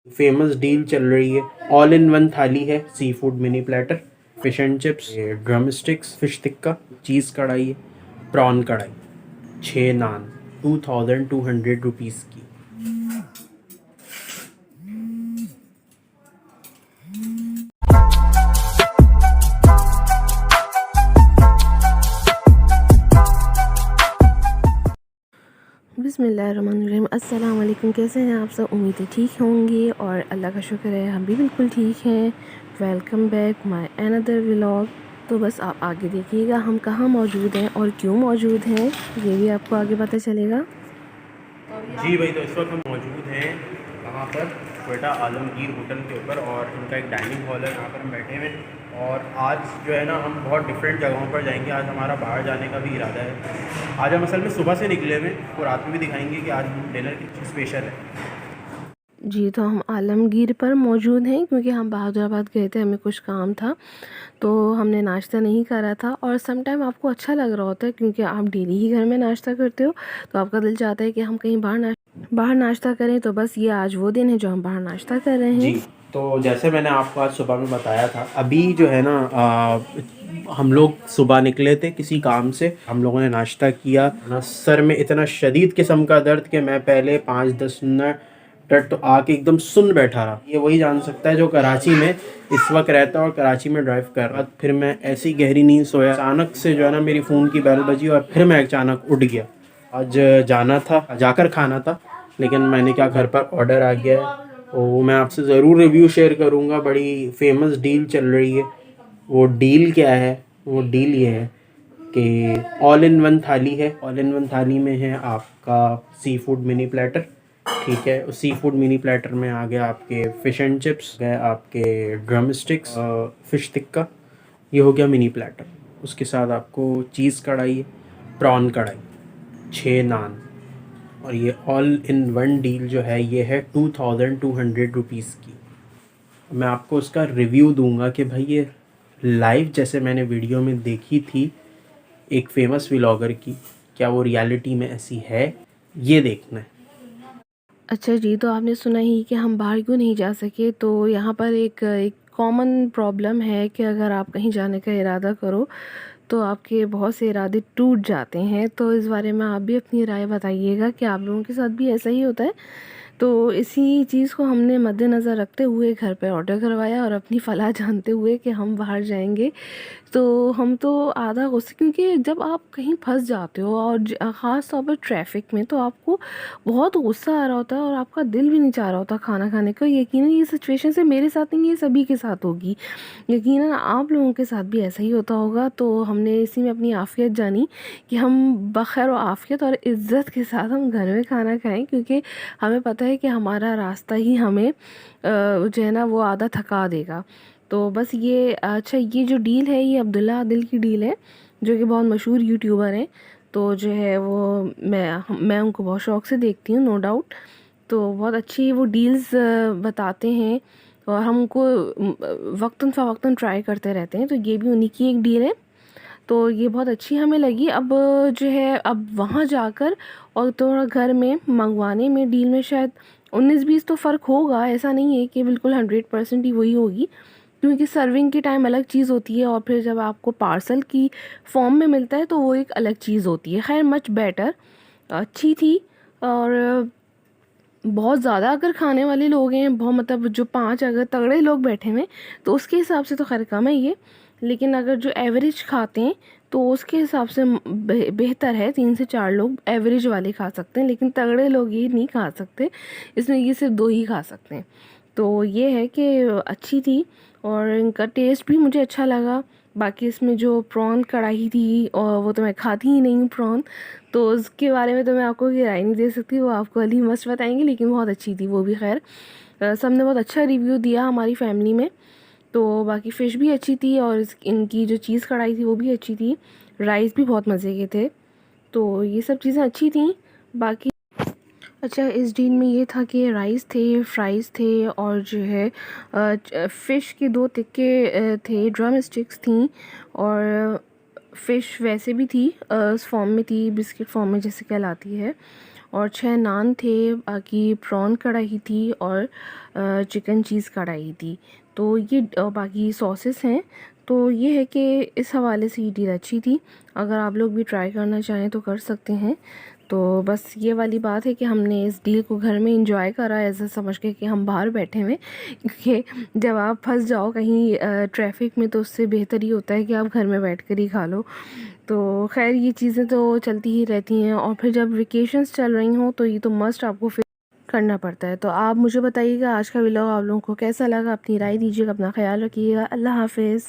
Famous deal चल रही है। ऑल इन वन थाली है, seafood mini platter, fish and chips, drumsticks, fish tikka, cheese kadhai, prawn कढ़ाई, 6 नान, 2200 rupees की। बिस्मिल्लाहिर्रहमानिर्रहीम। अस्सलाम वालेकुम। कैसे हैं आप सब? उम्मीद है ठीक होंगे और अल्लाह का शुक्र है हम भी बिल्कुल ठीक हैं। Welcome back my another vlog. तो बस आप आगे देखिएगा हम कहाँ मौजूद हैं और क्यों मौजूद हैं, ये भी आपको आगे पता चलेगा। जी भाई, तो इस वक्त हम मौजूद हैं कहाँ पर? क्वेटा आलमगीर होटल के ऊपर, और इनका एक डाइनिंग हॉल है, यहाँ पर हम बैठे हुए हैं। और आज जो है ना, हम बहुत डिफरेंट जगहों पर जाएंगे। आज हमारा बाहर जाने का भी इरादा है। आज हम असल में सुबह से निकले हुए और रात में भी दिखाएंगे कि आज हम डिनर की स्पेशल है। जी, तो हम आलमगीर पर मौजूद हैं क्योंकि हम बहादुराबाद गए थे, हमें कुछ काम था तो हमने नाश्ता नहीं करा था। और सम टाइम आपको अच्छा लग रहा होता है क्योंकि आप डेली ही घर में नाश्ता करते हो, तो आपका दिल चाहता है कि हम कहीं बाहर नाश्ता करें। तो बस ये आज वो दिन है जो हम बाहर नाश्ता कर रहे जी, हैं। तो जैसे मैंने आपको आज सुबह में बताया था, अभी जो है ना, हम लोग सुबह निकले थे किसी काम से। हम लोगों ने नाश्ता किया ना, सर में इतना शदीद किस्म का दर्द कि मैं पहले 5-10 मिनट तो आके एकदम सुन बैठा रहा। ये वही जान सकता है जो कराची में इस वक्त रहता है और कराची में ड्राइव कर रहा। फिर मैं ऐसी गहरी नींद सोया, अचानक से जो है ना मेरी फ़ोन की बेल बजी और फिर मैं अचानक उठ गया। आज जाना था, जाकर खाना था, लेकिन मैंने क्या, घर पर ऑर्डर आ गया है। तो वो मैं आपसे ज़रूर रिव्यू शेयर करूँगा। बड़ी फेमस डील चल रही है। वो डील क्या है? वो डील ये है कि ऑल इन वन थाली है। ऑल इन वन थाली में है आपका सी फूड मिनी प्लेटर, ठीक है। उस सी फूड मिनी प्लेटर में आ गया आपके फ़िश एंड चिप्स, गए आपके ड्रम स्टिक्स, फ़िश टिक्का, ये हो गया मिनी प्लेटर। उसके साथ आपको चीज़ कढ़ाई, प्रॉन कढ़ाई, 6 नान, और ये ऑल इन वन डील जो है ये है 2200 रुपीज़ की। मैं आपको उसका रिव्यू दूंगा कि भाई ये लाइव जैसे मैंने वीडियो में देखी थी एक फेमस व्लॉगर की, क्या वो रियलिटी में ऐसी है, ये देखना है। अच्छा जी, तो आपने सुना ही कि हम बाहर क्यों नहीं जा सके। तो यहाँ पर एक कॉमन प्रॉब्लम है कि अगर आप कहीं जाने का इरादा करो तो आपके बहुत से इरादे टूट जाते हैं। तो इस बारे में आप भी अपनी राय बताइएगा कि आप लोगों के साथ भी ऐसा ही होता है। तो इसी चीज़ को हमने मद्देनज़र रखते हुए घर पे ऑर्डर करवाया और अपनी फ़लाह जानते हुए कि हम बाहर जाएंगे। तो हम तो आधा गुस्से, क्योंकि जब आप कहीं फंस जाते हो और ख़ास तौर पर ट्रैफिक में, तो आपको बहुत गुस्सा आ रहा होता है और आपका दिल भी नहीं चाह रहा होता खाना खाने का। यकीनन ये सिचुएशन से मेरे साथ नहीं, ये सभी के साथ होगी। यकीनन आप लोगों के साथ भी ऐसा ही होता होगा। तो हमने इसी में अपनी आफ़ियत जानी कि हम बख़ैर व आफ़ियत और इज़्ज़त के साथ हम घर में खाना खाएं, क्योंकि हमें पता है कि हमारा रास्ता ही हमें जो है ना वो आधा थका देगा। तो बस ये अच्छा, ये जो डील है ये अब्दुल्ला आदिल की डील है, जो कि बहुत मशहूर यूट्यूबर हैं। तो जो है वो मैं उनको बहुत शौक़ से देखती हूँ, नो डाउट। तो बहुत अच्छी वो डील्स बताते हैं और हम उनको वक्तन फ़वक्तन ट्राई करते रहते हैं। तो ये भी उन्हीं की एक डील है, तो ये बहुत अच्छी हमें लगी। अब जो है, अब वहाँ जाकर और थोड़ा घर में मंगवाने में डील में शायद 19-20 तो फ़र्क होगा। ऐसा नहीं है कि बिल्कुल 100% ही वही होगी, क्योंकि सर्विंग की टाइम अलग चीज़ होती है और फिर जब आपको पार्सल की फॉर्म में मिलता है तो वो एक अलग चीज़ होती है। खैर, मच बेटर, अच्छी थी। और बहुत ज़्यादा अगर खाने वाले लोग हैं, बहुत मतलब जो 5 अगर तगड़े लोग बैठे हुए हैं तो उसके हिसाब से तो खैर कम है ये। लेकिन अगर जो एवरेज खाते हैं तो उसके हिसाब से बेहतर है। 3 से 4 लोग एवरेज वाले खा सकते हैं, लेकिन तगड़े लोग ये नहीं खा सकते, इसमें ये सिर्फ 2 ही खा सकते हैं। तो ये है कि अच्छी थी और इनका टेस्ट भी मुझे अच्छा लगा। बाकी इसमें जो प्रॉन कढ़ाई थी, और वो तो मैं खाती ही नहीं हूँ प्रॉन, तो उसके बारे में तो मैं आपको कोई राय नहीं दे सकती, वो आपको अली मस्त बताएंगे। लेकिन बहुत अच्छी थी वो भी। खैर, सबने बहुत अच्छा रिव्यू दिया हमारी फैमिली में। तो बाकी फ़िश भी अच्छी थी और इनकी जो चीज़ कढ़ाई थी वो भी अच्छी थी। राइस भी बहुत मज़े के थे। तो ये सब चीज़ें अच्छी थी। बाकी अच्छा, इस डील में ये था कि राइस थे, फ्राइज़ थे और जो है फ़िश के 2 टिक्के थे, ड्रम स्टिक्स थी और फ़िश वैसे भी थी, उस फॉर्म में थी, बिस्किट फॉर्म में जैसे कहलाती है। और 6 नान थे, बाकी प्रॉन कढ़ाई थी और चिकन चीज़ कढ़ाई थी। तो ये बाकी सॉसेस हैं। तो ये है कि इस हवाले से ये डील अच्छी थी। अगर आप लोग भी ट्राई करना चाहें तो कर सकते हैं। तो बस ये वाली बात है कि हमने इस डील को घर में इंजॉय करा ऐसा समझ के कि हम बाहर बैठे हुए, क्योंकि जब आप फंस जाओ कहीं ट्रैफिक में तो उससे बेहतर ही होता है कि आप घर में बैठ कर ही खा लो। तो खैर ये चीज़ें तो चलती ही रहती हैं, और फिर जब वेकेशंस चल रही हों तो ये तो मस्ट आपको फिर करना पड़ता है। तो आप मुझे बताइएगा आज का व्लॉग आप लोगों को कैसा लगा, अपनी राय दीजिएगा, अपना ख्याल रखिएगा। अल्लाह हाफिज़।